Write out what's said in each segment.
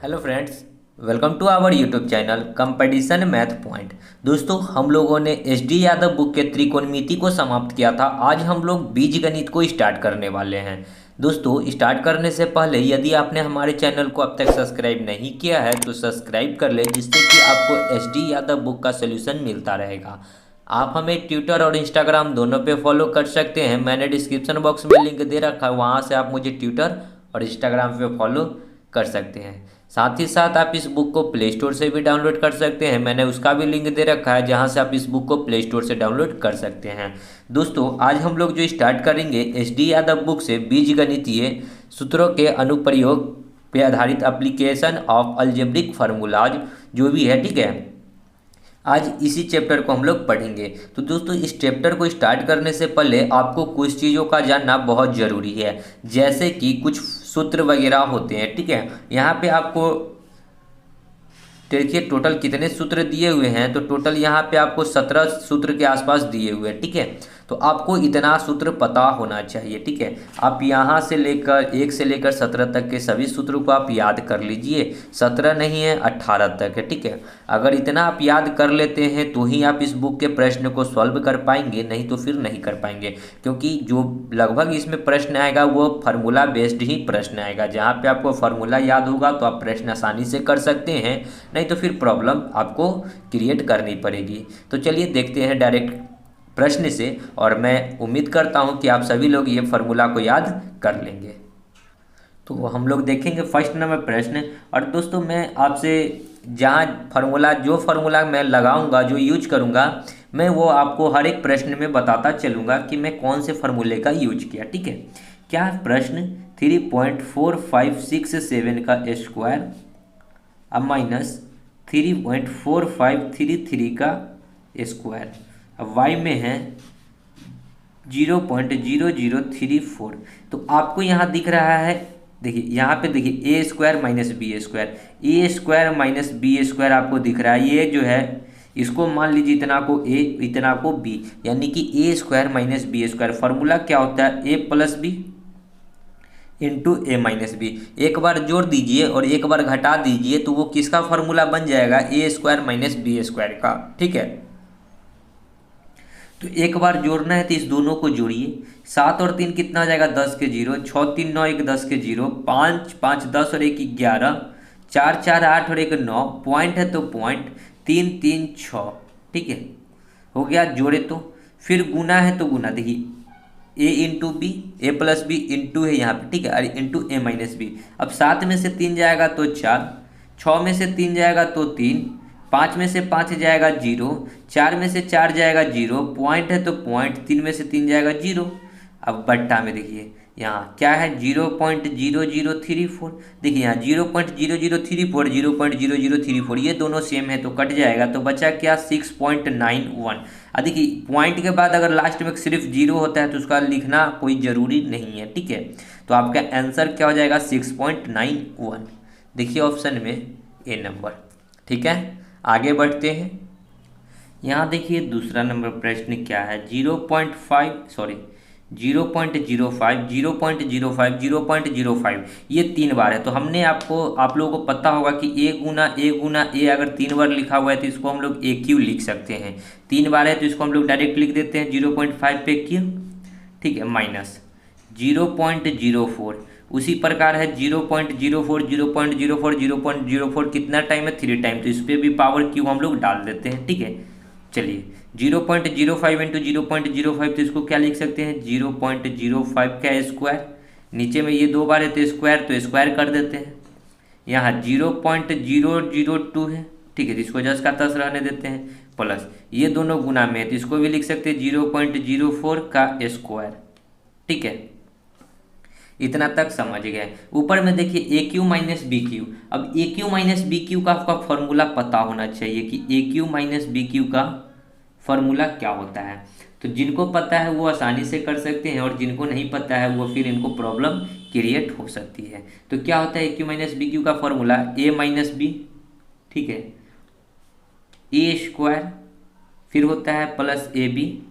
Hello friends, welcome to our YouTube channel competition math point. दोस्तों, हम लोगों ने एच डी यादव बुक के त्रिकोणमिति को समाप्त किया था। आज हम लोग बीजगणित को स्टार्ट करने वाले हैं। दोस्तों, स्टार्ट करने से पहले यदि आपने हमारे चैनल को अब तक सब्सक्राइब नहीं किया है तो सब्सक्राइब कर ले, जिससे कि आपको एच डी यादव बुक का सोल्यूशन मिलता रहेगा। आप हमें ट्विटर और इंस्टाग्राम दोनों पे फॉलो कर सकते हैं। मैंने डिस्क्रिप्शन बॉक्स में लिंक दे रखा है, वहाँ से आप मुझे ट्विटर और इंस्टाग्राम पे फॉलो कर सकते हैं। साथ ही साथ आप इस बुक को प्ले स्टोर से भी डाउनलोड कर सकते हैं। मैंने उसका भी लिंक दे रखा है, जहां से आप इस बुक को प्ले स्टोर से डाउनलोड कर सकते हैं। दोस्तों, आज हम लोग जो स्टार्ट करेंगे एच डी यादव बुक से बीजगणितीय सूत्रों के अनुप्रयोग पे आधारित एप्लीकेशन ऑफ अलजेब्रिक फार्मूलाज जो भी है, ठीक है। आज इसी चैप्टर को हम लोग पढ़ेंगे। तो दोस्तों, इस चैप्टर को स्टार्ट करने से पहले आपको कुछ चीज़ों का जानना बहुत ज़रूरी है, जैसे कि कुछ सूत्र वगैरह होते हैं, ठीक है। यहाँ पे आपको देखिए टोटल कितने सूत्र दिए हुए हैं। तो टोटल यहाँ पे आपको 17 सूत्र के आसपास दिए हुए हैं, ठीक है। तो आपको इतना सूत्र पता होना चाहिए, ठीक है। आप यहाँ से लेकर 1 से लेकर 17 तक के सभी सूत्रों को आप याद कर लीजिए। 17 नहीं है, 18 तक है, ठीक है। अगर इतना आप याद कर लेते हैं तो ही आप इस बुक के प्रश्न को सॉल्व कर पाएंगे, नहीं तो फिर नहीं कर पाएंगे। क्योंकि जो लगभग इसमें प्रश्न आएगा वो फार्मूला बेस्ड ही प्रश्न आएगा। जहाँ पे आपको फार्मूला याद होगा तो आप प्रश्न आसानी से कर सकते हैं, नहीं तो फिर प्रॉब्लम आपको क्रिएट करनी पड़ेगी। तो चलिए देखते हैं डायरेक्ट प्रश्न से, और मैं उम्मीद करता हूं कि आप सभी लोग ये फार्मूला को याद कर लेंगे। तो हम लोग देखेंगे फर्स्ट नंबर प्रश्न। और दोस्तों, मैं आपसे जहाँ जो फार्मूला मैं लगाऊंगा, जो यूज करूंगा, मैं वो आपको हर एक प्रश्न में बताता चलूँगा कि मैं कौन से फार्मूले का यूज किया, ठीक है। क्या प्रश्न 3.4567 का स्क्वायर अब माइनस 3.4533 का स्क्वायर, अब y में है 0.0034। तो आपको यहाँ दिख रहा है, देखिए यहाँ पे देखिए A square minus B square, A square minus B square आपको दिख रहा है। ये जो है इसको मान लीजिए इतना को ए इतना को बी, यानी कि A square minus B square. Formula क्या होता है? A plus B into A minus B. एक बार जोड़ दीजिए और एक बार घटा दीजिए तो वो किसका फार्मूला बन जाएगा? ए स्क्वायर माइनस बी स्क्वायर का, ठीक है। तो एक बार जोड़ना है तो इस दोनों को जोड़िए। 7 और 3 कितना हो जाएगा? 10 के 0, 6 3 9 1 10 के 0, 5 5 10 और 1 11, 4 4 8 और 1 9, पॉइंट है तो पॉइंट, 3 3 6, ठीक है। हो गया जोड़े तो। फिर गुना है तो गुना, देखिए ए into B, A plus B into है यहाँ पे, ठीक है, अरे इंटू ए माइनस बी। अब 7 में से 3 जाएगा तो 4, 6 में से 3 जाएगा तो 3, 5 में से 5 जाएगा 0, 4 में से 4 जाएगा 0, पॉइंट है तो पॉइंट, 3 में से 3 जाएगा 0। अब बट्टा में देखिए यहाँ क्या है? 0.0034। देखिए यहाँ 0.0034, 0.0034, ये दोनों सेम है तो कट जाएगा। तो बचा क्या? 6.91। देखिए पॉइंट के बाद अगर लास्ट में सिर्फ 0 होता है तो उसका लिखना कोई ज़रूरी नहीं है, ठीक है। तो आपका आंसर क्या हो जाएगा? 6.91। देखिए ऑप्शन में ए नंबर, ठीक है। आगे बढ़ते हैं। यहाँ देखिए दूसरा नंबर प्रश्न क्या है? 0.05, ये 3 बार है। तो हमने आप लोगों को पता होगा कि ए गुना ए अगर 3 बार लिखा हुआ है तो इसको हम लोग ए क्यू लिख सकते हैं। 3 बार है तो इसको हम लोग डायरेक्ट लिख देते हैं 0.5 पे क्यू, ठीक है, माइनस 0.04। उसी प्रकार है 0.04, 0.04, 0.04 कितना टाइम है? 3 टाइम, तो इस पर भी पावर क्यू हम लोग डाल देते हैं, ठीक है। चलिए 0.05 इंटू 0.05, तो इसको क्या लिख सकते हैं? 0.05 का स्क्वायर। नीचे में ये 2 बार है तो स्क्वायर कर देते हैं। यहाँ 0.002 है, ठीक है, तो इसको जस्ट का तस रहने देते हैं, प्लस ये दोनों गुना में है तो इसको भी लिख सकते हैं 0.04 का स्क्वायर, ठीक है। इतना तक समझ गए। ऊपर में देखिए a cube minus B Q. अब ए क्यू माइनस बी क्यू का आपका फॉर्मूला पता होना चाहिए कि A cube minus B cube का फॉर्मूला क्या होता है। तो जिनको पता है वो आसानी से कर सकते हैं, और जिनको नहीं पता है वो फिर इनको प्रॉब्लम क्रिएट हो सकती है। तो क्या होता है A cube minus B cube का फॉर्मूला? ए माइनस बी, ठीक है, ए स्क्वायर, फिर होता है प्लस ए बी,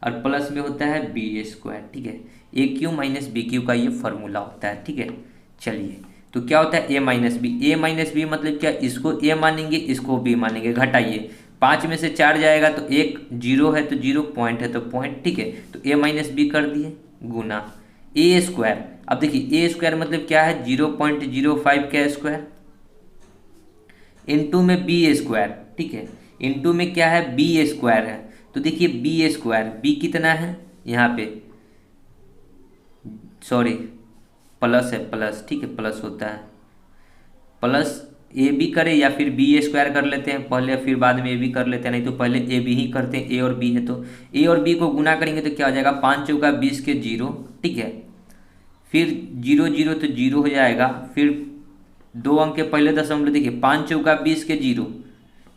और प्लस में होता है बी स्क्वायर, ठीक है। A cube minus B cube का ये फॉर्मूला होता है, ठीक है। चलिए तो क्या होता है ए माइनस बी मतलब क्या, इसको ए मानेंगे इसको बी मानेंगे, घटाइए 5 में से 4 जाएगा तो एक जीरो है तो जीरो, पॉइंट है तो पॉइंट, ठीक है। तो ए माइनस बी कर दिए गुना ए स्क्वायर। अब देखिए ए स्क्वायर मतलब क्या है 0.05 का स्क्वायर इनटू में बी स्क्वायर, ठीक है। इनटू में क्या है बी स्क्वायर है, तो देखिए बी स्क्वायर, बी कितना है यहाँ पे, सॉरी प्लस है, प्लस, ठीक है, प्लस होता है, प्लस ए बी करें या फिर बी स्क्वायर कर लेते हैं पहले, फिर बाद में ए बी कर लेते हैं, नहीं तो पहले ए बी ही करते हैं, ए और बी है तो ए और बी को गुना करेंगे तो क्या हो जाएगा 5 चौका 20 के जीरो, ठीक है। फिर जीरो जीरो तो जीरो हो जाएगा, फिर 2 अंक के पहले दशमलव, देखिए 5 चौका 20 के जीरो,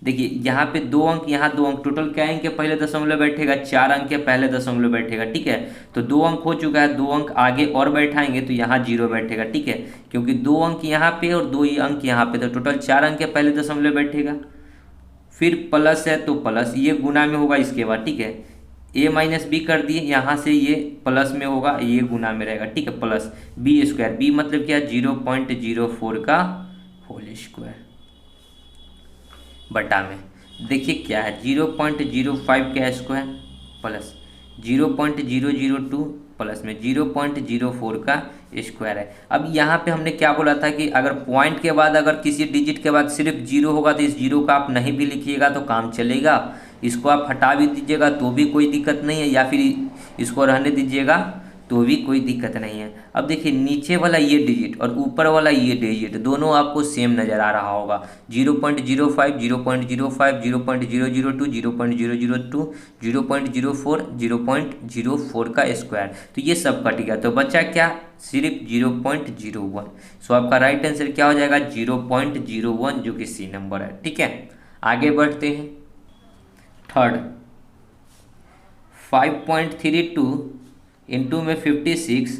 देखिए यहाँ पे 2 अंक, यहाँ 2 अंक, टोटल क्या अंक के पहले दशमलव बैठेगा 4 अंक के पहले दशमलव बैठेगा, ठीक है। तो 2 अंक हो चुका है, 2 अंक आगे और बैठाएंगे तो यहाँ जीरो बैठेगा, ठीक है, क्योंकि 2 अंक यहाँ पे और 2 अंक यहाँ पे, तो टोटल 4 अंक के पहले दशमलव बैठेगा। फिर प्लस है तो प्लस, ये गुना में होगा इसके बाद, ठीक है। ए माइनस बी कर दिए, यहाँ से ये प्लस में होगा, ये गुना में रहेगा, ठीक है, प्लस बी स्क्वायर, बी मतलब क्या 0.04 का होल स्क्वायर बटा में, देखिए क्या है 0.05 का स्क्वायर प्लस 0.002 प्लस में 0.04 का स्क्वायर है। अब यहाँ पे हमने क्या बोला था कि अगर पॉइंट के बाद, अगर किसी डिजिट के बाद सिर्फ जीरो होगा तो इस जीरो का आप नहीं भी लिखिएगा तो काम चलेगा, इसको आप हटा भी दीजिएगा तो भी कोई दिक्कत नहीं है, या फिर इसको रहने दीजिएगा तो भी कोई दिक्कत नहीं है। अब देखिए नीचे वाला ये डिजिट और ऊपर वाला ये डिजिट दोनों आपको सेम नज़र आ रहा होगा, 0.05, 0.05, 0.002, 0.002, 0.04, 0.04 का स्क्वायर, तो ये सब कट गया, तो बचा क्या सिर्फ 0.01। सो आपका राइट आंसर क्या हो जाएगा 0.01, जो कि सी नंबर है, ठीक है। आगे बढ़ते हैं, थर्ड 5.32 इंटू में 56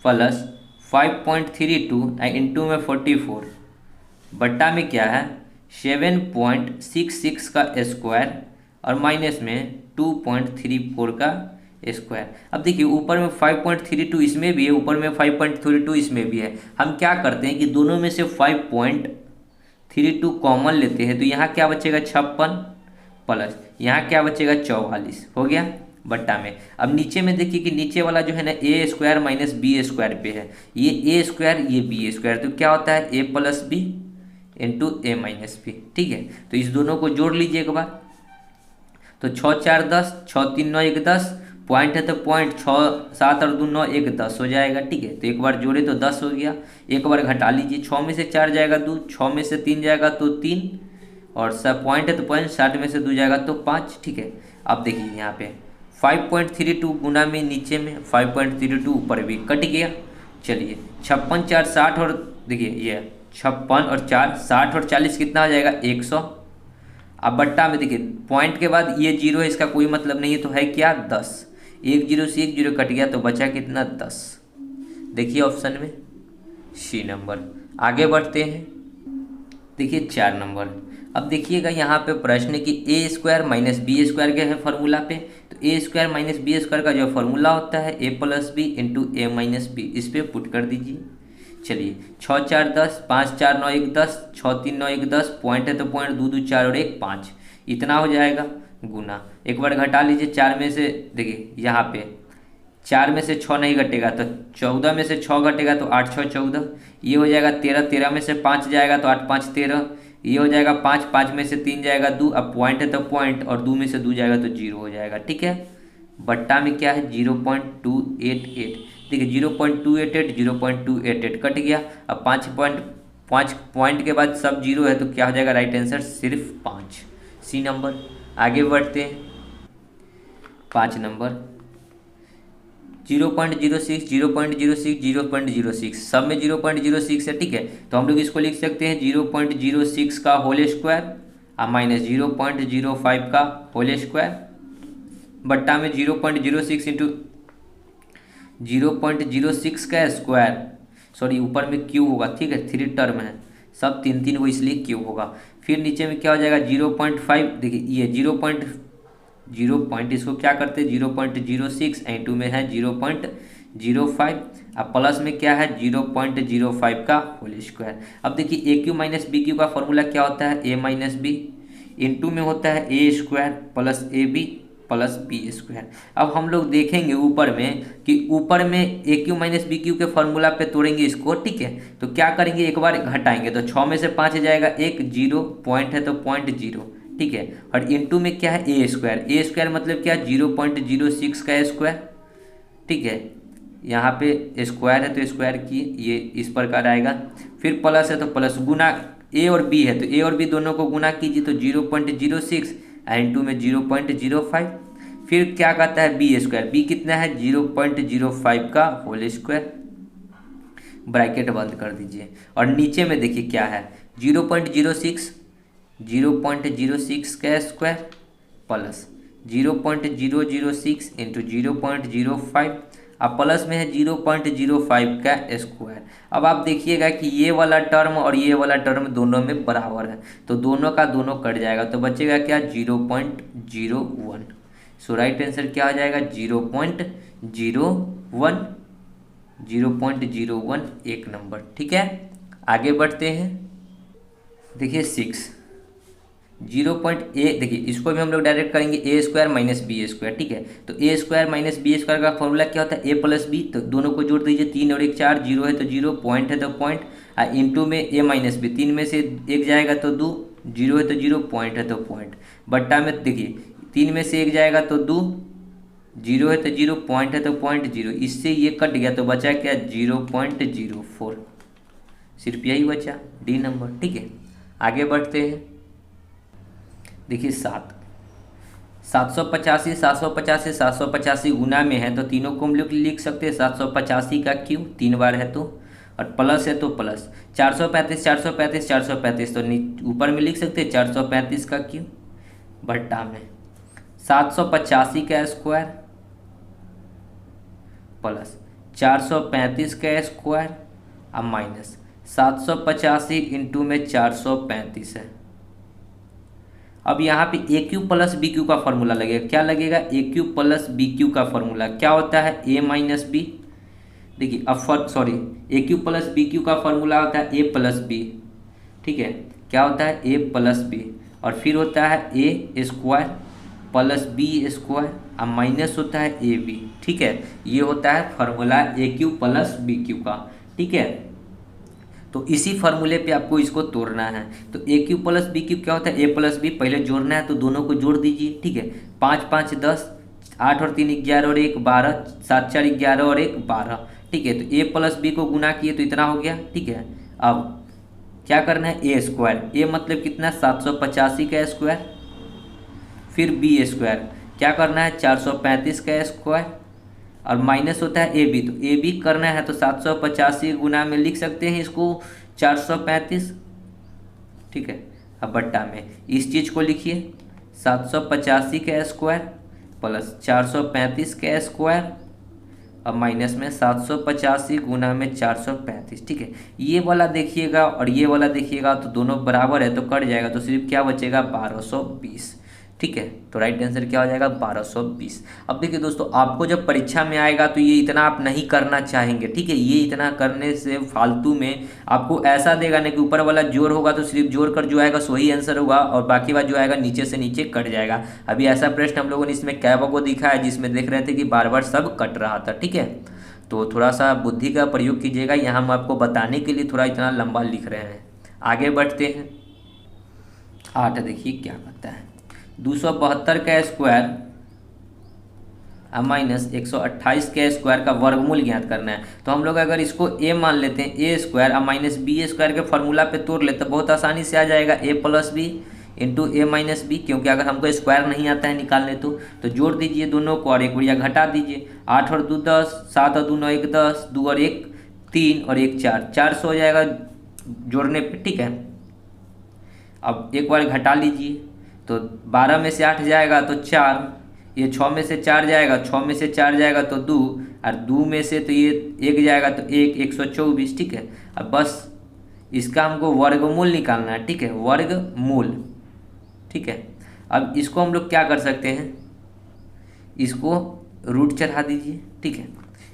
प्लस 5.32 इंटू में 44 बट्टा में क्या है 7.66 का स्क्वायर और माइनस में 2.34 का स्क्वायर। अब देखिए ऊपर में 5.32 इसमें भी है, ऊपर में 5.32 इसमें भी है। हम क्या करते हैं कि दोनों में से 5.32 कॉमन लेते हैं, तो यहाँ क्या बचेगा 56 प्लस यहाँ क्या बचेगा 44 हो गया बट्टा में। अब नीचे में देखिए कि नीचे वाला जो है ना ए स्क्वायर माइनस बी स्क्वायर पे है, ये ए स्क्वायर ये बी स्क्वायर, तो क्या होता है A plus B into A minus B, ठीक है। तो इस दोनों को जोड़ लीजिए एक बार, तो 6 4 10, 6 3 9 1 10, पॉइंट है तो पॉइंट, 6 7 और 2 9 1 10 हो जाएगा, ठीक है। तो एक बार जोड़े तो 10 हो गया, एक बार घटा लीजिए, 6 में से 4 जाएगा 2, 6 में से 3 जाएगा तो 3, और सब पॉइंट है तो पॉइंट, 60 में से 2 जाएगा तो 5, ठीक है। अब देखिए यहाँ पे 5.32 गुना में नीचे में 5.32 ऊपर भी कट गया। चलिए 56 4 60 और देखिए ये 56 और 4 60 और 40 कितना हो जाएगा 100। अब बट्टा में देखिए पॉइंट के बाद ये जीरो है, इसका कोई मतलब नहीं है, तो है क्या 10, एक जीरो से एक जीरो कट गया तो बचा कितना 10, देखिए ऑप्शन में सी नंबर। आगे बढ़ते हैं, देखिए 4 नंबर। अब देखिएगा यहाँ पे प्रश्न कि A square minus B square के है फॉर्मूला पे, तो ए स्क्वायर माइनस बी स्क्वायर का जो फॉर्मूला होता है A plus B into A minus B, इस पर पुट कर दीजिए। चलिए 6 4 10, 5 4 9 1 10, 6 3 9 1 10, पॉइंट है तो पॉइंट, 2 2 4 और 1 5, इतना हो जाएगा गुना। एक बार घटा लीजिए, 4 में से देखिए यहाँ पे 4 में से 6 नहीं घटेगा तो 14 में से 6 घटेगा तो 8 6 14, ये हो जाएगा 13, 13 में से 5 जाएगा तो 8 5 13, ये हो जाएगा 5, 5 में से 3 जाएगा 2, अब पॉइंट है तो पॉइंट और 2 में से 2 जाएगा तो 0 हो जाएगा, ठीक है। बट्टा में क्या है 0.288, देखिए 0.288 0.288 कट गया। अब 5 पॉइंट के बाद सब जीरो है तो क्या हो जाएगा राइट आंसर सिर्फ 5, सी नंबर। आगे बढ़ते हैं 5 नंबर 0.06 0.06 0.06, सब में 0.06 है, ठीक है। तो हम लोग इसको लिख सकते हैं 0.06 का होल स्क्वायर और माइनस 0.05 का होल स्क्वायर बट्टा में 0.06 इंटू 0.06 का स्क्वायर, सॉरी ऊपर में क्यू होगा, ठीक है, 3 टर्म है, सब 3 3 वो इसलिए क्यू होगा। फिर नीचे में क्या हो जाएगा 0.5, देखिए ये 0 पॉइंट इसको क्या करते हैं 0.06 इंटू में है 0.05, अब प्लस में क्या है 0.05 का होल स्क्वायर। अब देखिए a cube minus B cube का फॉर्मूला क्या होता है, ए माइनस बी, इंटू में होता है A square plus A B plus B square. अब हम लोग देखेंगे ऊपर में कि ऊपर में A cube minus B cube के फॉर्मूला पे तोड़ेंगे इसको, ठीक है। तो क्या करेंगे, एक बार घटाएंगे तो 6 में से 5 जाएगा, एक 0 पॉइंट है तो 0.0, ठीक है। और इंटू में क्या है ए स्क्वायर, ए स्क्वायर मतलब क्या 0.06 का स्क्वायर, ठीक है। यहाँ पे स्क्वायर है तो स्क्वायर की ये इस प्रकार आएगा। फिर प्लस है तो प्लस, गुना ए और बी है तो ए और बी दोनों को गुना कीजिए तो 0.06 इंटू में 0.05। फिर क्या कहता है बी स्क्वायर, बी कितना है 0.05 का होल स्क्वायर, ब्रैकेट बंद कर दीजिए। और नीचे में देखिए क्या है 0.06 का स्क्वायर प्लस 0.006 इंटू 0.05, अब प्लस में है 0.05 का स्क्वायर। अब आप देखिएगा कि ये वाला टर्म और ये वाला टर्म दोनों में बराबर है तो दोनों का दोनों कट जाएगा तो बचेगा क्या 0.01। सो राइट आंसर क्या हो जाएगा 0.01, 0.01 एक नंबर, ठीक है। आगे बढ़ते हैं, देखिए 6 0.a, देखिए इसको भी हम लोग डायरेक्ट करेंगे ए स्क्वायर माइनस बी स्क्वायर, ठीक है। तो ए स्क्वायर माइनस बी स्क्वायर का फॉर्मूला क्या होता है, ए प्लस बी, तो दोनों को जोड़ दीजिए, 3 और 1 4, 0 है तो 0, पॉइंट है तो पॉइंट, इंटू में ए माइनस बी, 3 में से 1 जाएगा तो 2, 0 है तो 0, पॉइंट है तो पॉइंट, बट्टा में देखिए 3 में से 1 जाएगा तो 2, 0 है तो 0, पॉइंट है तो पॉइंट, 0, इससे ये कट गया तो बचा क्या 0.04, सिर्फ यही बचा डी नंबर, ठीक है। आगे बढ़ते हैं, देखिए 785 गुना में है तो तीनों को हम लोग लिख सकते हैं 785 का क्यू 3 बार है तो, और प्लस है तो प्लस 435 तो ऊपर में लिख सकते हैं 435 का क्यू, बट्टा में 785 का स्क्वायर प्लस 435 का स्क्वायर, अब माइनस 785 इंटू में 435 है। अब यहाँ पे ए क्यू प्लस बी क्यू का फॉर्मूला लगेगा, क्या लगेगा ए क्यू प्लस बी क्यू का फॉर्मूला क्या होता है ए माइनस बी, देखिए अब ए क्यू प्लस बी क्यू का फॉर्मूला होता है ए प्लस बी, ठीक है। क्या होता है ए प्लस बी, और फिर होता है A square plus B square, अब माइनस होता है ए बी, ठीक है। ये होता है फॉर्मूला ए क्यू प्लस बी क्यू का, ठीक है। तो इसी फार्मूले पे आपको इसको तोड़ना है। तो A cube plus B Q क्या होता है, ए प्लस बी, पहले जोड़ना है तो दोनों को जोड़ दीजिए, ठीक है। 5 5 10, 8 और 3 11 और 1 12, 7 4 11 और 1 12, ठीक है। तो ए प्लस बी को गुना किए तो इतना हो गया, ठीक है। अब क्या करना है ए स्क्वायर, ए मतलब कितना 785 का स्क्वायर, फिर बी स्क्वायर क्या करना है 435 का स्क्वायर, और माइनस होता है ए बी, तो ए बी करना है तो 785 गुना में लिख सकते हैं इसको 435, ठीक है। अब बट्टा में इस चीज़ को लिखिए 785 का स्क्वायर प्लस 435 का स्क्वायर, अब माइनस में 785 गुना में 435, ठीक है। ये वाला देखिएगा और ये वाला देखिएगा तो दोनों बराबर है तो कट जाएगा, तो सिर्फ क्या बचेगा 1220, ठीक है। तो राइट आंसर क्या हो जाएगा 1220। अब देखिए दोस्तों, आपको जब परीक्षा में आएगा तो ये इतना आप नहीं करना चाहेंगे, ठीक है। ये इतना करने से फालतू में आपको ऐसा देगा ना कि ऊपर वाला जोड़ होगा तो सिर्फ जोड़ कर जो आएगा सही आंसर होगा, और बाकी बात जो आएगा नीचे से नीचे कट जाएगा। अभी ऐसा प्रश्न हम लोगों ने इसमें कैबा को दिखा है जिसमें देख रहे थे कि बार बार सब कट रहा था, ठीक है। तो थोड़ा सा बुद्धि का प्रयोग कीजिएगा, यहाँ हम आपको बताने के लिए थोड़ा इतना लंबा लिख रहे हैं। आगे बढ़ते हैं, 8 देखिए क्या कहता है, 272 का स्क्वायर माइनस 128 के स्क्वायर का वर्गमूल ज्ञात करना है। तो हम लोग अगर इसको ए मान लेते हैं, ए स्क्वायर माइनस बी स्क्वायर के फॉर्मूला पे तोड़ लेते तो बहुत आसानी से आ जाएगा ए प्लस बी इंटू ए माइनस बी, क्योंकि अगर हमको स्क्वायर नहीं आता है निकालने तो जोड़ दीजिए दोनों को और एक बढ़िया घटा दीजिए। 8 और 2 10, 7 और 2 9 1 10, 2 और 1 3 और 1 4, 400 हो जाएगा जोड़ने पे, ठीक है। अब एक बार घटा लीजिए तो 12 में से 8 जाएगा तो 4, ये 6 में से 4 जाएगा, 6 में से 4 जाएगा तो 2, और 2 में से तो ये 1 जाएगा तो 1, 124, ठीक है। अब बस इसका हमको वर्गमूल निकालना है, ठीक है, वर्गमूल, ठीक है। अब इसको हम लोग क्या कर सकते हैं, इसको रूट चढ़ा दीजिए, ठीक है।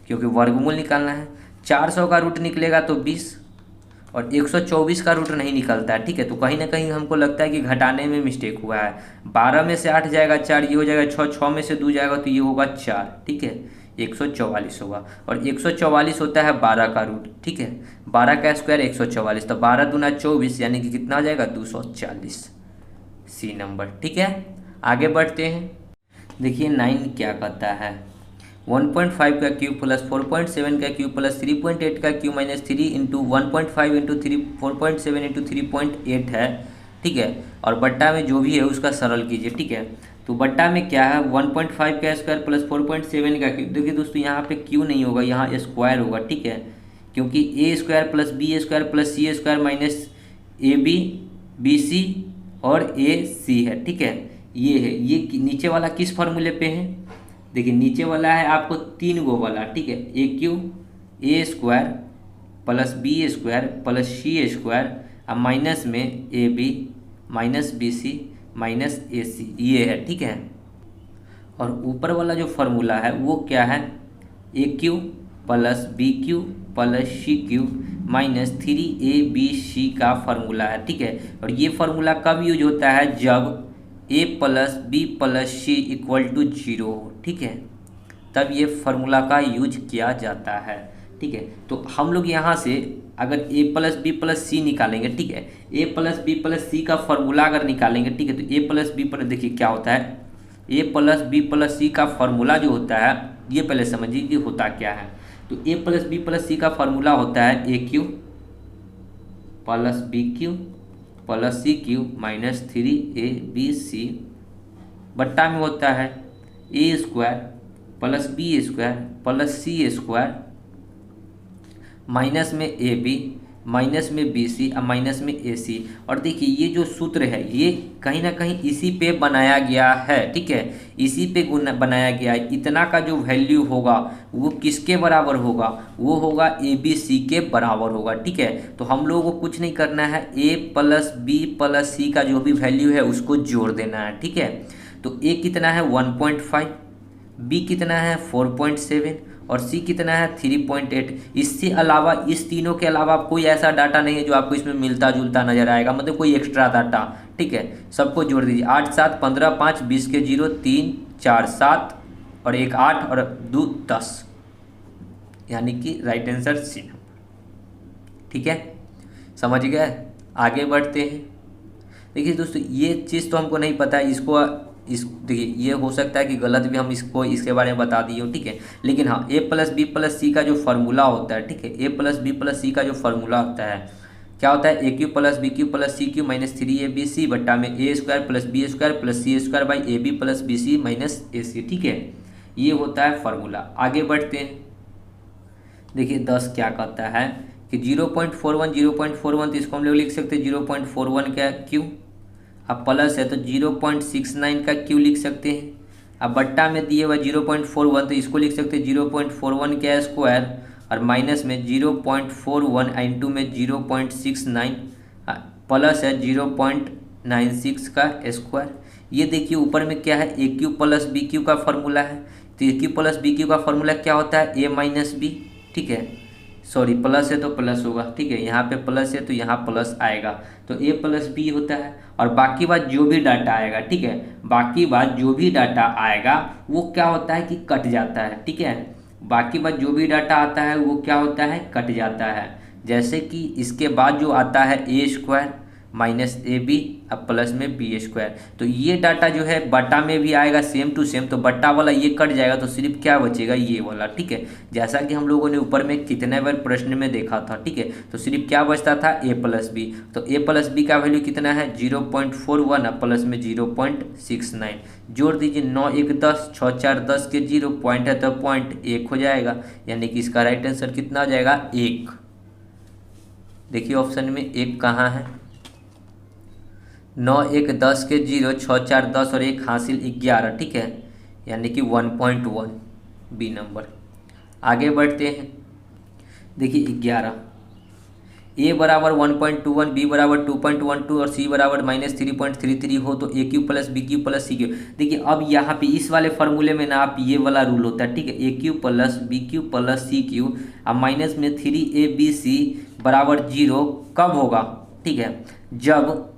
क्योंकि वर्गमूल निकालना है। 400 का रूट निकलेगा तो 20 और 124 का रूट नहीं निकलता है, ठीक है। तो कहीं ना कहीं हमको लगता है कि घटाने में मिस्टेक हुआ है। 12 में से 8 जाएगा 4, ये हो जाएगा 6, 6 में से 2 जाएगा तो ये होगा 4, ठीक है। 144 होगा और 144 होता है 12 का रूट, ठीक है। 12 का स्क्वायर 144, तो 12 दूना 24 यानी कि कितना हो जाएगा 240, सी नंबर, ठीक है। आगे बढ़ते हैं। देखिए 9 क्या कहता है, 1.5 का क्यूब प्लस 4.7 का क्यूब प्लस 3.8 का cube minus 3 into 1.5 into 3 4.7 into 3.8 है, ठीक है। और बट्टा में जो भी है उसका सरल कीजिए, ठीक है। तो बट्टा में क्या है, 1.5 का स्क्वायर प्लस 4.7 का क्यूब। देखिए दोस्तों यहाँ पे क्यू नहीं होगा, यहाँ स्क्वायर होगा, ठीक है। क्योंकि A square plus B square plus C square minus A B B C और ए सी है, ठीक है। ये है, ये नीचे वाला किस फॉर्मूले पे है, देखिए नीचे वाला है आपको 3 गो वाला, ठीक है। A cube A square plus B square plus C square अब माइनस में A B minus B C minus A C, ये है, ठीक है। और ऊपर वाला जो फार्मूला है वो क्या है, A cube plus B cube plus C cube minus 3ab का फार्मूला है, ठीक है। और ये फार्मूला कब यूज होता है, जब a plus B plus C equal to 0, ठीक है, तब ये फार्मूला का यूज किया जाता है, ठीक है। तो हम लोग यहाँ से अगर a प्लस बी प्लस सी निकालेंगे, ठीक है, a plus B plus C का फार्मूला अगर निकालेंगे, ठीक है, तो a प्लस बी प्लस, देखिए क्या होता है, a plus B plus C का फार्मूला जो होता है, ये पहले समझिए कि होता क्या है। तो a plus B plus C का फार्मूला होता है A cube plus B cube plus C cube minus 3ab बट्टा में होता है A square plus B square plus C square minus में ए बी माइनस में बी सी और माइनस में ए सी। और देखिए ये जो सूत्र है ये कहीं ना कहीं इसी पे बनाया गया है, ठीक है, इसी पे बनाया गया है। इतना का जो वैल्यू होगा वो किसके बराबर होगा, वो होगा ए बी सी के बराबर होगा, ठीक है। तो हम लोगों को कुछ नहीं करना है, A plus B plus C का जो भी वैल्यू है उसको जोड़ देना है, ठीक है। तो ए कितना है 1.5, बी कितना है 4.7 और सी कितना है 3.8। इससे अलावा इस तीनों के अलावा कोई ऐसा डाटा नहीं है जो आपको इसमें मिलता जुलता नजर आएगा, मतलब कोई एक्स्ट्रा डाटा, ठीक है। सबको जोड़ दीजिए, 8 7 15 5 20 के 0 3 4 7 और 1 8 और 2 10, यानी कि राइट आंसर सी, ठीक है। समझ गए, आगे बढ़ते हैं। देखिए दोस्तों ये चीज़ तो हमको नहीं पता है, इसको देखिए ये हो सकता है कि गलत भी हम इसको इसके बारे में बता दिए हो, ठीक है। लेकिन हाँ A plus B plus C का जो फार्मूला होता है, ठीक है, A plus B plus C का जो फार्मूला होता है क्या होता है, A cube plus B cube plus C cube minus 3ab बट्टा में A square plus B square plus C square by A B plus B C minus A C, ठीक है। ये होता है फार्मूला। आगे बढ़ते हैं। देखिए 10 क्या कहता है कि 0.41 तो इसको हम लोग लिख सकते हैं 0.41 का क्यू, अब प्लस है तो 0.69 का क्यू लिख सकते हैं। अब बट्टा में दिए हुआ 0.41 तो इसको लिख सकते हैं 0.41 का स्क्वायर और माइनस में 0.41 इंटू में 0.69 प्लस है 0.96 का स्क्वायर। ये देखिए ऊपर में क्या है, A cube plus B cube का फार्मूला है। तो A cube plus B cube का फार्मूला क्या होता है, ए माइनस बी, ठीक है, सॉरी प्लस है तो प्लस होगा, ठीक है, यहाँ पे प्लस है तो यहाँ प्लस आएगा, तो ए प्लस बी होता है। और बाकी बात जो भी डाटा आएगा, ठीक है, बाकी बात जो भी डाटा आएगा वो क्या होता है कि कट जाता है, ठीक है। बाकी बात जो भी डाटा आता है वो क्या होता है, कट जाता है। जैसे कि इसके बाद जो आता है A square minus A B अब प्लस में बी स्क्वायर, तो ये डाटा जो है बट्टा में भी आएगा सेम टू सेम, तो बट्टा वाला ये कट जाएगा तो सिर्फ क्या बचेगा, ये वाला, ठीक है। जैसा कि हम लोगों ने ऊपर में कितने बार प्रश्न में देखा था, ठीक है, तो सिर्फ क्या बचता था, ए प्लस बी। तो ए प्लस बी का वैल्यू कितना है 0.41 अब प्लस में 0.69, जोड़ दीजिए 9 1 10 6 4 10 के 0 पॉइंट है तो पॉइंट 1 हो जाएगा, यानी कि इसका राइट आंसर कितना हो जाएगा 1। देखिए ऑप्शन में 1 कहाँ है, 9 1 10 के 0 6 4 10 और 1 हासिल 11, ठीक है, यानी कि 1.1 बी नंबर। आगे बढ़ते हैं। देखिए 11 ए बराबर 1.21, बी बराबर 2.12 और सी बराबर -3.33 हो तो A cube plus B cube plus C cube. देखिए अब यहाँ पे इस वाले फॉर्मूले में ना आप ये वाला रूल होता है, ठीक है, A cube plus B cube plus C cube, अब माइनस में 3abc बराबर 0 कब होगा, ठीक है, जब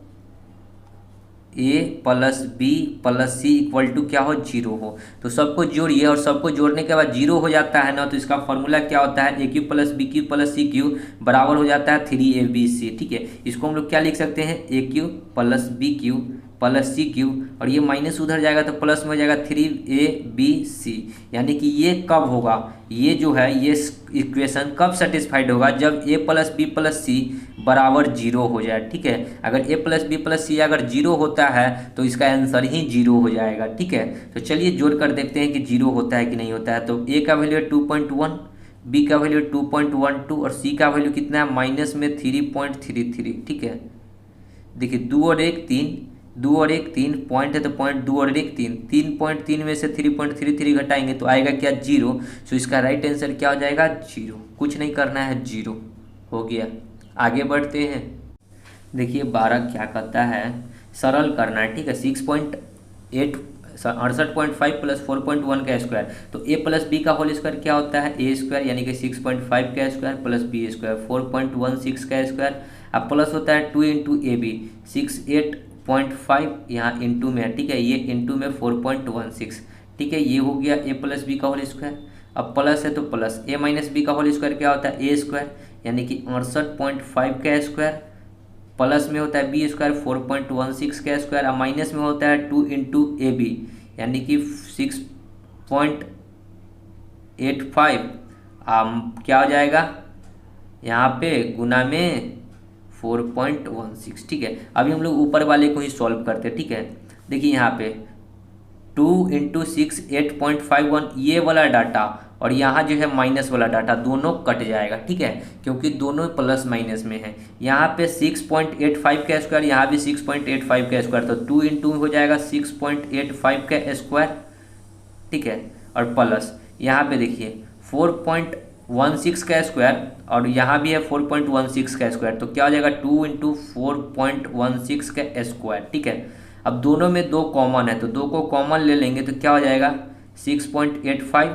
A plus B plus C equal to क्या हो, 0 हो। तो सबको जोड़िए और सबको जोड़ने के बाद 0 हो जाता है ना, तो इसका फॉर्मूला क्या होता है, A cube plus B cube plus C cube बराबर हो जाता है 3abc, ठीक है। इसको हम लोग क्या लिख सकते हैं, A cube plus B cube plus C cube, और ये माइनस उधर जाएगा तो प्लस में हो जाएगा 3abc। यानी कि ये कब होगा, ये जो है ये इक्वेशन कब सेटिस्फाइड होगा, जब A plus B plus C बराबर 0 हो जाए, ठीक है। अगर ए प्लस बी प्लस सी अगर 0 होता है तो इसका आंसर ही 0 हो जाएगा, ठीक है। तो चलिए जोड़ कर देखते हैं कि 0 होता है कि नहीं होता है। तो ए का वैल्यू है 2.1, बी का वैल्यू 2.12 और सी का वैल्यू कितना है, माइनस में 3.33, ठीक है। देखिए 2 और 1 3, 2 और 1 3 पॉइंट है तो पॉइंट 2 और 1 3, 3.3 में से 3.33 घटाएंगे तो आएगा क्या, 0। सो इसका राइट आंसर क्या हो जाएगा, 0। कुछ नहीं करना है, 0 हो गया। आगे बढ़ते हैं। देखिए 12 क्या कहता है, सरल करना है, ठीक है। 68.5 प्लस 4.1 का स्क्वायर, तो ए प्लस बी का होल स्क्वायर क्या होता है, ए स्क्वायर, यानी कि 6.5 का स्क्वायर प्लस बी स्क्वायर 4.16 का स्क्वायर, अब प्लस होता है 2 इंटू ए बी 68.5 यहाँ इंटू में है, ठीक है, ये इंटू में 4.16, ठीक है। ये हो गया ए प्लस बी का होल स्क्वायर। अब प्लस है तो प्लस ए माइनस बी का होल स्क्वायर क्या होता है, ए स्क्वायर, यानी कि 68.5 का स्क्वायर, प्लस में होता है बी स्क्वायर 4.16 का स्क्वायर, और माइनस में होता है 2 इंटू ए बी, यानी कि 6.85, क्या हो जाएगा यहाँ पे गुना में 4.16, ठीक है। अभी हम लोग ऊपर वाले को ही सॉल्व करते हैं, ठीक है। देखिए यहाँ पे 2 इंटू 6 8.51 ये वाला डाटा और यहाँ जो है माइनस वाला डाटा दोनों कट जाएगा, ठीक है, क्योंकि दोनों प्लस माइनस में है। यहाँ पे 6.85 का स्क्वायर, यहाँ भी 6.85 का स्क्वायर, तो 2 इंटू हो जाएगा 6.85 का स्क्वायर, ठीक है, और प्लस यहाँ पे देखिए 4.16 का स्क्वायर और यहाँ भी है 4.16 का स्क्वायर, तो क्या हो जाएगा 2 इंटू 4.16 का स्क्वायर, ठीक है। अब दोनों में 2 कॉमन है तो 2 को कॉमन ले लेंगे तो क्या हो जाएगा 6.85,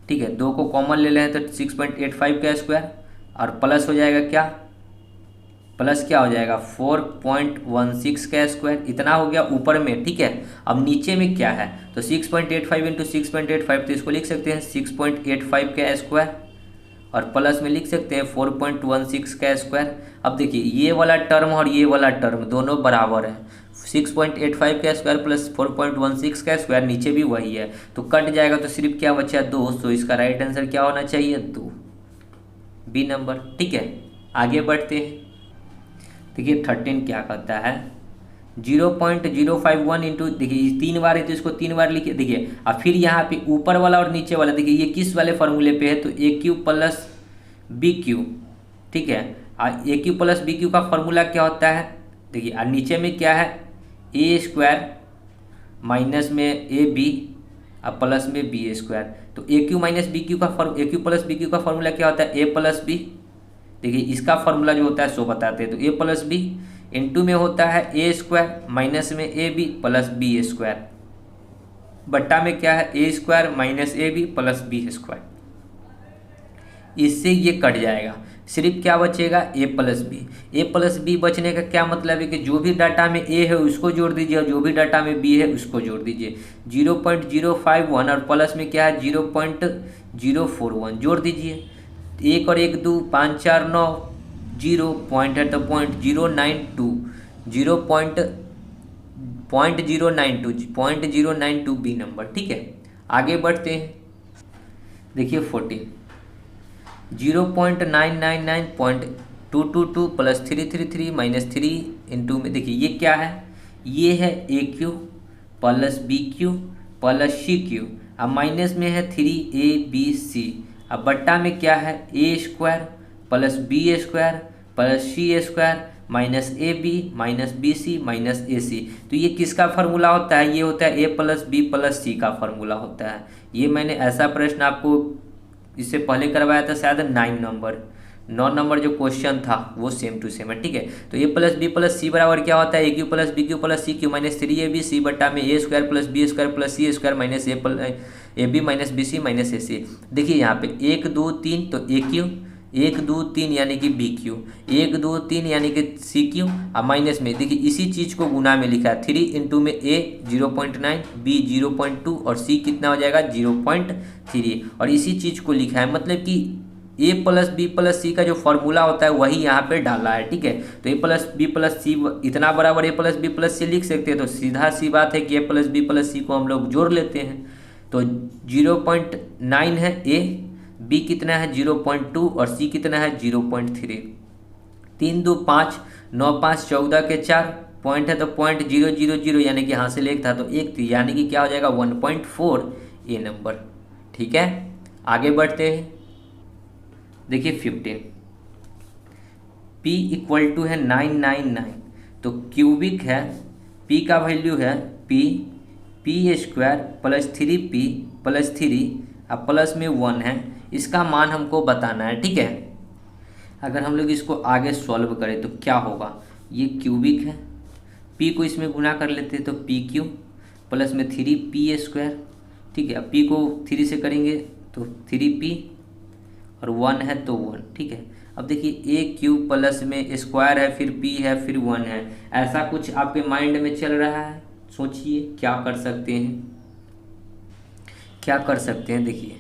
ठीक है, 2 को कॉमन ले लें तो 6.85 का स्क्वायर और प्लस हो जाएगा क्या, प्लस क्या हो जाएगा 4.16 का स्क्वायर, इतना हो गया ऊपर में, ठीक है। अब नीचे में क्या है, तो 6.85 इंटू 6.85, तो इसको लिख सकते हैं 6.85 का स्क्वायर और प्लस में लिख सकते हैं 4.16 का स्क्वायर। अब देखिए ये वाला टर्म और ये वाला टर्म दोनों बराबर है, 6.85 का स्क्वायर प्लस 4.16 का स्क्वायर, नीचे भी वही है, तो कट जाएगा तो सिर्फ क्या बचा 2। तो इसका राइट आंसर क्या होना चाहिए, 2, बी नंबर, ठीक है। आगे बढ़ते हैं। देखिए 13 क्या कहता है, 0.051 इंटू, देखिए 3 बार है तो इसको 3 बार लिखिए। देखिए अब फिर यहाँ पे ऊपर वाला और नीचे वाला, देखिए ये किस वाले फॉर्मूले पे है, तो A cube plus B Q, ठीक है। A cube plus B cube का फॉर्मूला क्या होता है, देखिए और नीचे में क्या है, ए स्क्वायर माइनस में ए बी और प्लस में बी स्क्वायर, तो A cube minus B cube का ए क्यू प्लस बी क्यू का फॉर्मूला क्या होता है, ए प्लस बी। देखिए इसका फॉर्मूला जो होता है सो बताते हैं, तो ए प्लस बी इंटू में होता है ए स्क्वायर माइनस में A B plus B square, बट्टा में क्या है A square minus A B plus B square. इससे ये कट जाएगा, सिर्फ क्या बचेगा A plus B. A plus B बचने का क्या मतलब है कि जो भी डाटा में ए है उसको जोड़ दीजिए और जो भी डाटा में बी है उसको जोड़ दीजिए। 0.051 और प्लस में क्या है 0.041 जोड़ दीजिए। 1 और 1 2 5 4 9, 0 पॉइंट है तो 0.092 बी नंबर, ठीक है। आगे बढ़ते हैं। देखिए 14 0.999.222 प्लस 333 माइनस 3 इंटू में, देखिए ये क्या है, ये है A cube plus B cube plus C cube, अब माइनस में है 3abc, अब बट्टा में क्या है A square plus B square plus C square minus A B minus B C minus A C. तो ये किसका फार्मूला होता है, ये होता है A plus B plus C का फार्मूला होता है। ये मैंने ऐसा प्रश्न आपको इससे पहले करवाया था शायद 9 नंबर, 9 नंबर जो क्वेश्चन था वो सेम टू सेम है, ठीक है। तो A plus B plus C बराबर क्या होता है, A cube plus B cube plus C cube minus 3ab बट्टा में A square plus B square plus C square minus A B minus B C minus A C. देखिए यहाँ पे 1 2 3 तो ए क्यू, 1 2 3 यानी कि बी क्यू, 1 2 3 यानी कि सी क्यू, और माइनस में देखिए इसी चीज़ को गुना में लिखा है 3 इंटू में ए 0.9, बी 0.2 और सी कितना हो जाएगा 0.3, और इसी चीज़ को लिखा है, मतलब कि ए प्लस बी प्लस सी का जो फॉर्मूला होता है वही यहाँ पे डाला है, ठीक है। तो ए प्लस बी प्लस सी इतना बराबर ए प्लस बी प्लस सी लिख सकते हैं, तो सीधा सी बात है कि ए प्लस बी प्लस सी को हम लोग जोड़ लेते हैं। तो 0.9 है ए, बी कितना है 0.2 और सी कितना है 0.3। 3 2 5, 9 5 14 के 4 पॉइंट है तो 0.000 यानी कि यहाँ से लेख था तो एक थी, यानी कि क्या हो जाएगा 1.4 ए नंबर, ठीक है। आगे बढ़ते हैं, देखिए 15 P इक्वल टू है 999, तो क्यूबिक है, P का वैल्यू है P square plus 3P plus 3 अब प्लस में 1 है, इसका मान हमको बताना है, ठीक है। अगर हम लोग इसको आगे सॉल्व करें तो क्या होगा, ये क्यूबिक है, P को इसमें गुना कर लेते हैं तो PQ प्लस में 3P स्क्वायर, ठीक है। अब P को 3 से करेंगे तो 3P और 1 है तो 1, ठीक है। अब देखिए ए क्यू प्लस में स्क्वायर है फिर P है फिर 1 है, ऐसा कुछ आपके माइंड में चल रहा है, सोचिए क्या कर सकते हैं, क्या कर सकते हैं। देखिए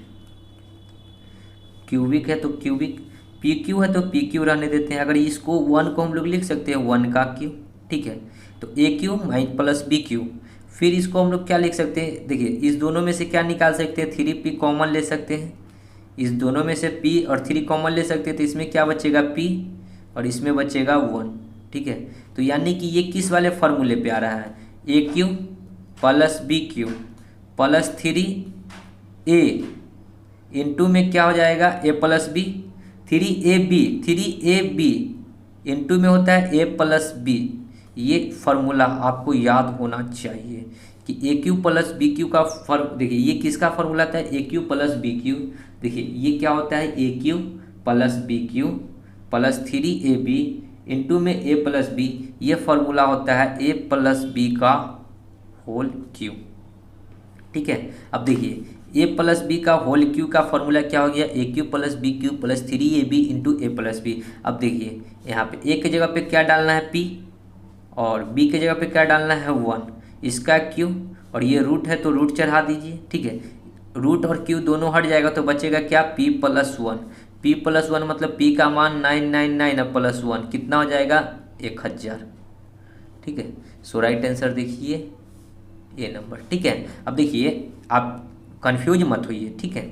क्यूबिक है तो क्यूबिक, पी क्यू है तो पी क्यू रहने देते हैं, अगर इसको 1 को हम लोग लिख सकते हैं 1 का क्यू, ठीक है। तो ए क्यू माइन प्लस बी क्यू, फिर इसको हम लोग क्या लिख सकते हैं, देखिए इस दोनों में से क्या निकाल सकते हैं 3P कॉमन ले सकते हैं, इस दोनों में से P और 3 कॉमन ले सकते हैं, तो इसमें क्या बचेगा P और इसमें बचेगा 1, ठीक है। तो यानी कि ये किस वाले फॉर्मूले पे आ रहा है, A cube plus B cube plus 3A into में क्या हो जाएगा ए प्लस बी, 3AB इंटू में होता है ए प्लस बी। ये फार्मूला आपको याद होना चाहिए कि A cube plus B cube का देखिए ये किसका फार्मूला था, A cube plus B cube, देखिए ये क्या होता है A cube plus B cube plus 3AB into में ए प्लस बी, ये फार्मूला होता है ए प्लस बी का होल क्यू, ठीक है। अब देखिए ए प्लस बी का होल क्यू का फॉर्मूला क्या हो गया, A cube plus B cube plus 3AB into A plus B. अब देखिए यहाँ पे ए के जगह पे क्या डालना है P और B के जगह पे क्या डालना है 1, इसका Q और ये रूट है तो रूट चढ़ा दीजिए, ठीक है। रूट और Q दोनों हट जाएगा तो बचेगा क्या P प्लस 1, P प्लस 1 मतलब P का मान 999 है प्लस 1 कितना हो जाएगा 1000, ठीक है। सो राइट आंसर देखिए ये नंबर, ठीक है। अब देखिए आप कंफ्यूज मत होइए, ठीक है।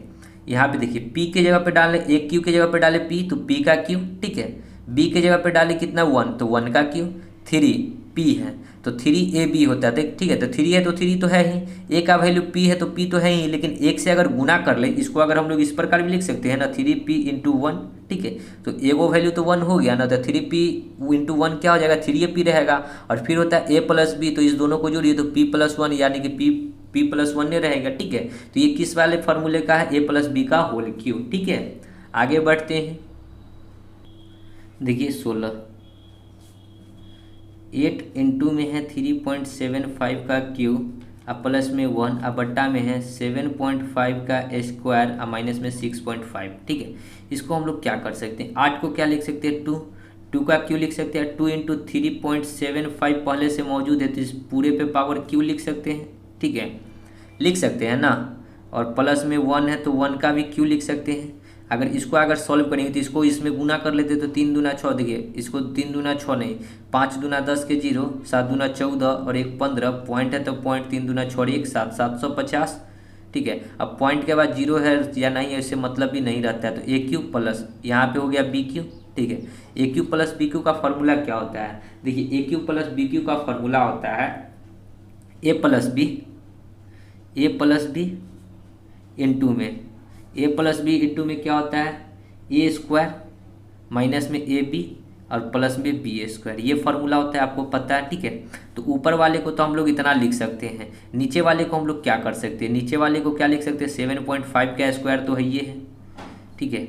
यहाँ पे देखिए P के जगह पे डाले, एक Q के जगह पे डाले P तो P का Q, ठीक है। B के जगह पे डाले कितना 1 तो 1 का Q, 3P है तो 3AB होता है, ठीक है। तो 3 है तो 3 तो है ही, A का वैल्यू P है तो P तो है ही, लेकिन एक से अगर गुना कर ले, इसको अगर हम लोग इस प्रकार भी लिख सकते हैं ना 3P इंटू 1, ठीक है। तो एगो वैल्यू तो 1 हो गया ना, तो 3P इंटू 1 क्या हो जाएगा 3AP रहेगा, और फिर होता है A प्लस बी, तो इस दोनों को जोड़िए तो P प्लस 1 यानी कि P प्लस 1 नहीं रहेगा, ठीक है। तो ये किस वाले फॉर्मूले का है, ए प्लस बी का होल क्यू, ठीक है। आगे बढ़ते हैं, देखिए 16 8 इंटू में है 3.75 का क्यू अब प्लस में 1 अब बट्टा में है 7.5 का स्क्वायर अब माइनस में 6.5, ठीक है। इसको हम लोग क्या कर सकते हैं, 8 को क्या लिख सकते हैं 2 का क्यू लिख सकते हैं, 2 इंटू 3.75 पहले से मौजूद है तो इस पूरे पे पावर क्यू लिख सकते हैं, ठीक है, लिख सकते हैं ना। और प्लस में 1 है तो 1 का भी क्यू लिख सकते हैं। अगर इसको अगर सॉल्व करेंगे तो इसको इसमें गुना कर लेते तो 3 दूना 6, देखिए इसको 3 दूना 6 नहीं, 5 दूना 10 के 0, 7 दूना 14 और 1 15, पॉइंट है तो पॉइंट 3 दूना 6 1 7, 750, ठीक है। अब पॉइंट के बाद 0 है या नहीं है इससे मतलब भी नहीं रहता है, तो ए क्यू प्लस यहाँ पे हो गया बी क्यू, ठीक है। A cube plus B cube का फॉर्मूला क्या होता है, देखिए a cube plus B cube का फॉर्मूला होता है ए प्लस बी इंटू में, ए प्लस बी इंटू में क्या होता है ए स्क्वायर माइनस में ए बी और प्लस में बी स्क्वायर, ये फार्मूला होता है, आपको पता है, ठीक है। तो ऊपर वाले को तो हम लोग इतना लिख सकते हैं, नीचे वाले को हम लोग क्या कर सकते हैं, नीचे वाले को क्या लिख सकते हैं 7.5 का स्क्वायर तो है ये है, ठीक है।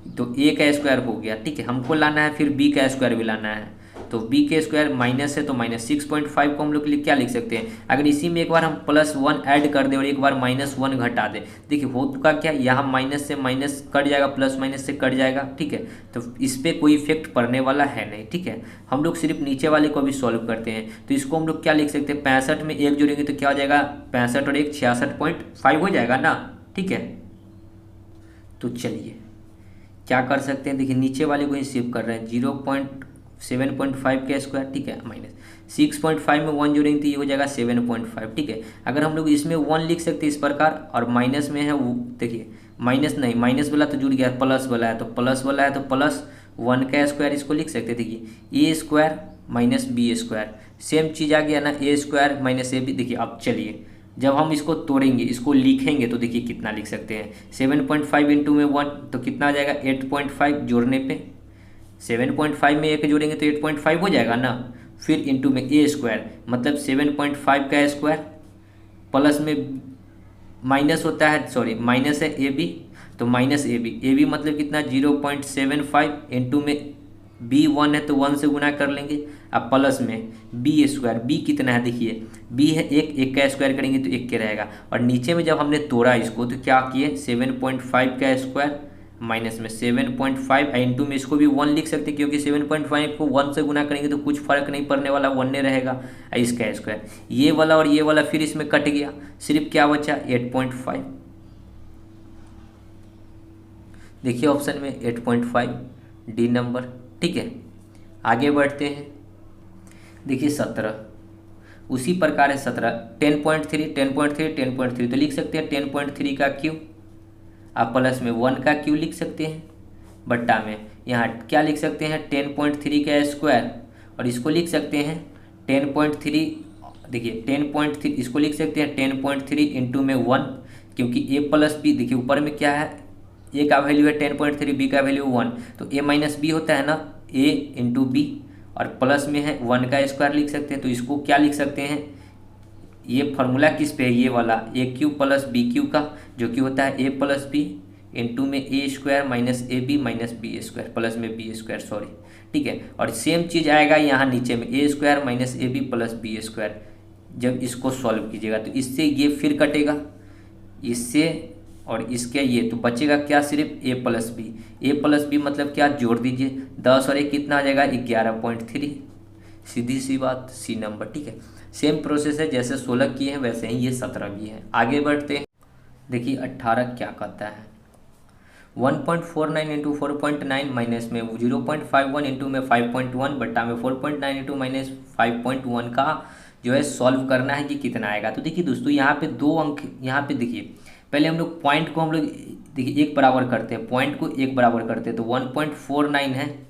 तो ए का स्क्वायर हो गया, ठीक है। हमको लाना है फिर बी का स्क्वायर भी लाना है, तो बी के स्क्वायर माइनस है तो -6.5 को हम लोग क्या लिख सकते हैं, अगर इसी में एक बार हम +1 ऐड कर दें और एक बार -1 घटा दें, देखिए होगा क्या, यहाँ माइनस से माइनस कट जाएगा, प्लस माइनस से कट जाएगा, ठीक है। तो इस पर कोई इफेक्ट पड़ने वाला है नहीं, ठीक है। हम लोग सिर्फ नीचे वाले को भी सॉल्व करते हैं, तो इसको हम लोग क्या लिख सकते हैं, 65 में 1 जोड़ेंगे तो क्या हो जाएगा, 65 और 1 66.5 हो जाएगा ना, ठीक है। तो चलिए क्या कर सकते हैं, देखिए नीचे वाले को ही सेव कर रहे हैं, 0.7.5 का स्क्वायर, ठीक है, -6.5 में 1 जोड़ेंगे तो ये हो जाएगा 7.5, ठीक है। अगर हम लोग इसमें 1 लिख सकते हैं इस प्रकार, और माइनस में है वो देखिए माइनस नहीं, माइनस वाला तो जुड़ गया, प्लस वाला है तो प्लस वाला है तो +1 का स्क्वायर इसको लिख सकते हैं, देखिए A square minus B square, same चीज़ आ गया ना, ए स्क्वायर माइनस ए बी। देखिए अब चलिए जब हम इसको तोड़ेंगे, इसको लिखेंगे तो देखिए कितना लिख सकते हैं, 7.5 इंटू में 1 तो कितना आ जाएगा 8.5, जोड़ने पे 7.5 में 1 जोड़ेंगे तो 8.5 हो जाएगा ना, फिर इंटू में ए स्क्वायर मतलब 7.5 का स्क्वायर, प्लस में माइनस होता है, सॉरी माइनस है ए बी, तो ए बी मतलब कितना 0.75 इंटू में बी 1 है तो 1 से गुना कर लेंगे, अब प्लस में बी स्क्वायर, बी कितना है देखिए बी है 1 का स्क्वायर करेंगे तो 1 के रहेगा, और नीचे में जब हमने तोड़ा इसको तो क्या किए 7.5 का स्क्वायर माइनस में 7.5 इंटू में इसको भी 1 लिख सकते हैं, क्योंकि 7.5 को 1 से गुना करेंगे तो कुछ फर्क नहीं पड़ने वाला, 1 ने रहेगा, इसका स्क्वायर, ये वाला और ये वाला फिर इसमें कट गया, सिर्फ क्या बचा 8.5, देखिए ऑप्शन में 8.5 डी नंबर, ठीक है। आगे बढ़ते हैं, देखिए 17, उसी प्रकार है 17, 10.3 तो लिख सकते हैं 10.3 का क्यू, आप प्लस में 1 का क्यू लिख सकते हैं, बट्टा में यहाँ क्या लिख सकते हैं 10.3 का स्क्वायर, और इसको लिख सकते हैं 10.3, देखिए 10.3 इसको लिख सकते हैं 10.3 इंटू में 1, क्योंकि ए प्लस बी, देखिए ऊपर में क्या है ए का वैल्यू है 10.3, बी का वैल्यू 1, तो ए माइनस बी होता है ना, ए इंटू बी, और प्लस में है 1 का स्क्वायर लिख सकते हैं, तो इसको क्या लिख सकते हैं, ये फार्मूला किस पे है, ये वाला ए क्यू प्लस बी क्यू का, जो कि होता है ए प्लस बी इंटू में A square minus A B minus B square, plus में बी स्क्वायर, सॉरी, ठीक है। और सेम चीज़ आएगा यहाँ नीचे में A square minus A B plus B square, जब इसको सॉल्व कीजिएगा तो इससे ये फिर कटेगा, इससे और इसके ये, तो बचेगा क्या सिर्फ ए प्लस बी मतलब क्या, जोड़ दीजिए 10 और 1 कितना आ जाएगा 11.3, सीधी सी बात, सी नंबर, ठीक है। सेम प्रोसेस है, जैसे 16 किए हैं वैसे ही ये 17 भी है। आगे बढ़ते हैं, देखिए 18 क्या कहता है, 1.49 इंटू 4.9 माइनस में 0.51 इंटू में 5.1 बट्टा में 4.9 इंटू माइनस 5.1 का जो है सॉल्व करना है कि कितना आएगा। तो देखिए दोस्तों यहाँ पे 2 अंक, यहाँ पे देखिए पहले हम लोग पॉइंट को हम लोग देखिए 1 बराबर करते हैं, पॉइंट को 1 बराबर करते हैं, तो 1.49 है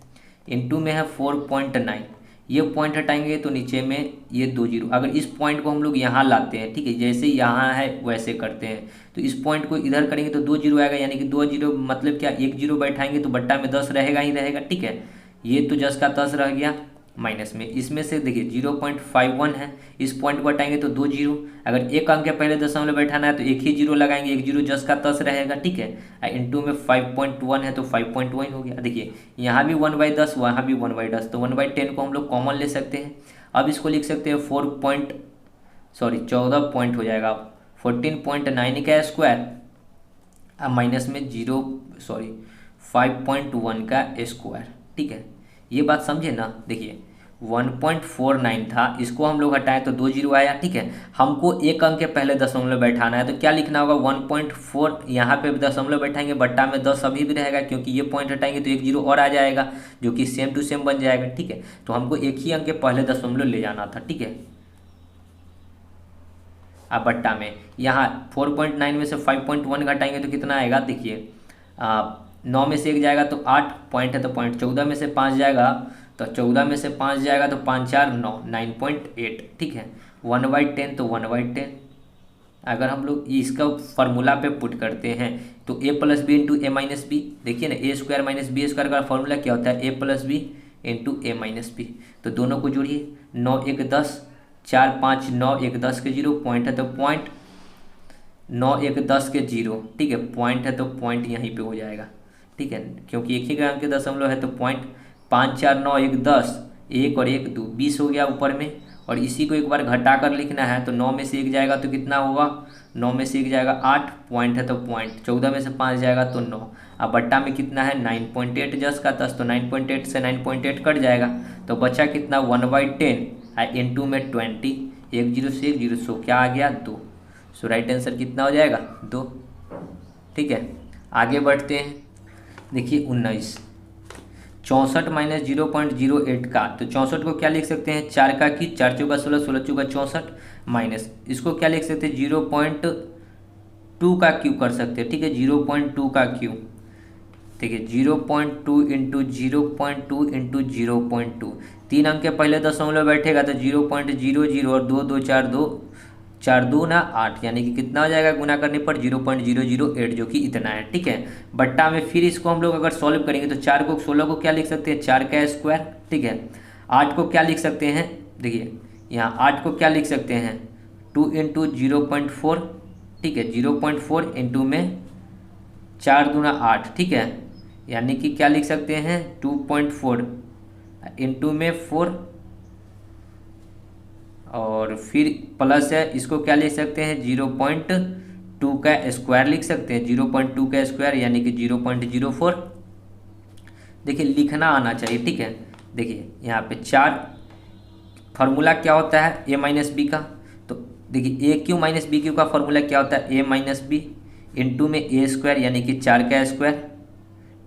इंटू में है 4.9, ये पॉइंट हटाएंगे तो नीचे में ये 2 जीरो, अगर इस पॉइंट को हम लोग यहाँ लाते हैं, ठीक है, जैसे यहाँ है वैसे करते हैं, तो इस पॉइंट को इधर करेंगे तो 2 जीरो आएगा, यानी कि 2 जीरो मतलब क्या 1 जीरो बैठाएंगे तो बट्टा में 10 रहेगा ही रहेगा, ठीक है। ये तो 10 का 10 रह गया, माइनस में इसमें से देखिए 0.51 है, इस पॉइंट को हटाएंगे तो 2 जीरो, अगर एक अंक के पहले दशमलव बैठाना है तो 1 ही जीरो लगाएंगे, 1 जीरो 10 का 10 रहेगा, ठीक है। इंटू में 5.1 है तो 5.1 हो गया, देखिए यहाँ भी 1/10 वहाँ भी 1/10, तो 1/10 को हम लोग कॉमन ले सकते हैं। अब इसको लिख सकते हैं 14 पॉइंट हो जाएगा 14.9 का स्क्वायर, अब माइनस में 5.1 का स्क्वायर, ठीक है। ये बात समझे ना, देखिए 1.49 था, इसको हम लोग हटाएं तो 2 जीरो आया, ठीक है। हमको एक अंक के पहले दशमलव बैठाना है तो क्या लिखना होगा 1.4, यहाँ पे दशमलव बैठाएंगे बट्टा में 10 अभी भी रहेगा, क्योंकि ये पॉइंट हटाएंगे तो 1 जीरो और आ जाएगा जो कि सेम टू सेम बन जाएगा, ठीक है। तो हमको एक ही अंक के पहले दशमलव ले जाना था, ठीक है। अब बट्टा में यहाँ 4.9 में से 5.1 घटाएंगे तो कितना आएगा, देखिए 9 में से 1 जाएगा तो 8 पॉइंट है तो पॉइंट, 14 में से 5 जाएगा तो 14 में से 5 जाएगा तो 5 4 9 9.8, ठीक है। 1/10 तो 1/10, अगर हम लोग इसका फार्मूला पे पुट करते हैं तो a plus B into A minus b, देखिए ना ए स्क्वायर माइनस बी स्क्वायर का फार्मूला क्या होता है, a plus B into A minus b, तो दोनों को जोड़िए 9 1 10, 4 5 9 1 10 के 0, पॉइंट है तो पॉइंट, 9 1 10 के 0, ठीक है, पॉइंट है तो पॉइंट यहीं पे हो जाएगा, ठीक है, क्योंकि एक ही अंक के दशमलव है तो 0.549 10, 1 और 1 2, 20 हो गया ऊपर में। और इसी को एक बार घटा कर लिखना है तो 9 में से 1 जाएगा तो कितना होगा, 9 में से 1 जाएगा 8, पॉइंट है तो पॉइंट, 14 में से 5 जाएगा तो 9। अब बट्टा में कितना है 9.8 10 का 10, तो 9.8 से 9.8 कट जाएगा तो बचा कितना 1/10 इंटू में 20, 1 0 से 1 0, सो क्या आ गया 2। सो राइट आंसर कितना हो जाएगा 2। ठीक है, आगे बढ़ते हैं। देखिए 19, 64 माइनस 0.08 का, तो 64 को क्या लिख सकते हैं 4 का की, 4 चौका 16, 16 चौका 64, माइनस इसको क्या लिख सकते हैं 0.2 का क्यू कर सकते हैं। ठीक है, 0.2 का क्यू, देखिए 0.2 इंटू 0.2 इंटू 0.2, 3 अंक के पहले दशमलव बैठेगा तो 0.00 और 2 2 4 2, 4 2 ना 8, यानी कि कितना हो जाएगा गुना करने पर 0.008, जो कि इतना है। ठीक है, बट्टा में फिर इसको हम लोग अगर सॉल्व करेंगे तो 4 को 16 को क्या लिख सकते हैं 4 का स्क्वायर। ठीक है, 8 को क्या लिख सकते हैं, देखिए यहाँ 8 को क्या लिख सकते हैं 2 इंटू 0.4। ठीक है, 0.4 इंटू में 4 दूना 8। ठीक है, यानी कि क्या लिख सकते हैं 2.4 इंटू में 4, और फिर प्लस है, इसको क्या लिख सकते हैं 0.2 का स्क्वायर लिख सकते हैं, 0.2 का स्क्वायर यानी कि 0.04। देखिए लिखना आना चाहिए। ठीक है, देखिए यहाँ पे 4 फार्मूला क्या होता है a माइनस बी का, तो देखिए a cube minus B cube का फार्मूला क्या होता है a माइनस बी इंटू में ए स्क्वायर यानी कि 4 का स्क्वायर।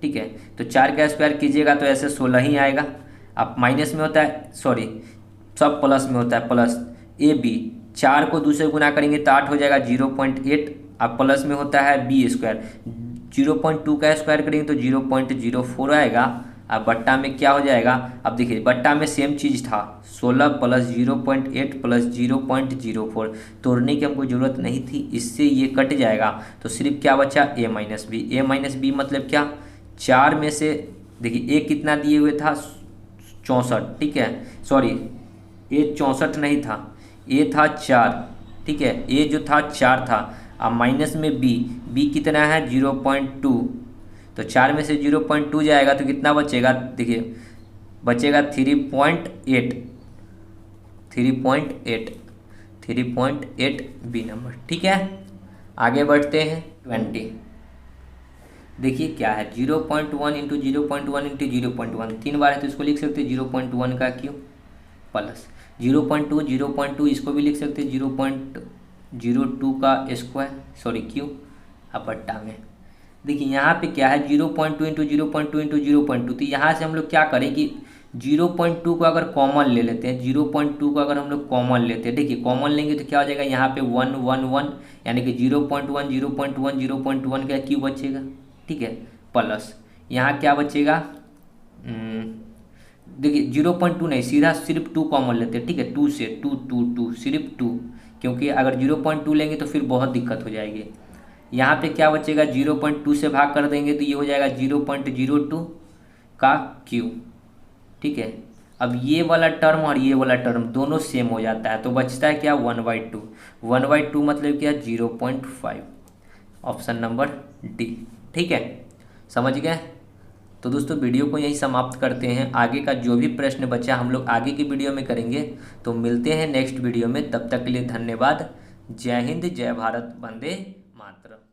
ठीक है, तो 4 का स्क्वायर कीजिएगा तो ऐसे 16 ही आएगा। अब माइनस में होता है, सॉरी सब प्लस में होता है, प्लस ए बी, 4 को दूसरे गुना करेंगे तो 8 हो जाएगा 0.8। अब प्लस में होता है बी स्क्वायर, 0.2 का स्क्वायर करेंगे तो 0.04 आएगा। अब बट्टा में क्या हो जाएगा, अब देखिए बट्टा में सेम चीज़ था 16 प्लस 0.8 प्लस 0.04, तोड़ने की हमको ज़रूरत नहीं थी, इससे ये कट जाएगा तो सिर्फ क्या बचा a minus b. a minus b मतलब क्या, 4 में से देखिए a कितना दिए हुए था 64। ठीक है, सॉरी a 64 नहीं था, a था 4। ठीक है, a जो था 4 था। अब माइनस में b कितना है 0.2, तो 4 में से 0.2 जाएगा तो कितना बचेगा, देखिए बचेगा 3.8 बी नंबर। ठीक है, आगे बढ़ते हैं 20। देखिए क्या है 0.1 इंटू 0.1 इंटू 0.1, 3 बार है तो इसको लिख सकते हैं 0.1 का क्यू, प्लस 0.2 इसको भी लिख सकते हैं 0.02 का स्क्वायर, सॉरी क्यू। अब बट्टा में देखिए यहाँ पे क्या है 0.2 इंटू 0.2 इंटू 0.2, तो यहाँ से हम लोग क्या करें कि 0.2 को अगर कॉमन ले लेते हैं, 0.2 को अगर हम लोग कॉमन लेते हैं, देखिए कॉमन लेंगे तो क्या हो जाएगा यहाँ पे 1 1 1, यानी कि 0.1 का क्यू बचेगा। ठीक है, प्लस यहाँ क्या बचेगा, देखिए 0.2 नहीं, सीधा सिर्फ 2 कॉमन लेते हैं। ठीक है, 2 से 2 सिर्फ 2, क्योंकि अगर 0.2 लेंगे तो फिर बहुत दिक्कत हो जाएगी। यहाँ पे क्या बचेगा 0.2 से भाग कर देंगे तो ये हो जाएगा 0.02 का क्यू। ठीक है, अब ये वाला टर्म और ये वाला टर्म दोनों सेम हो जाता है तो बचता है क्या 1/2, 1/2 मतलब क्या 0.5, ऑप्शन नंबर डी। ठीक है, समझ गए। तो दोस्तों वीडियो को यहीं समाप्त करते हैं, आगे का जो भी प्रश्न बचा हम लोग आगे की वीडियो में करेंगे। तो मिलते हैं नेक्स्ट वीडियो में, तब तक के लिए धन्यवाद। जय हिंद, जय भारत, वंदे मातरम।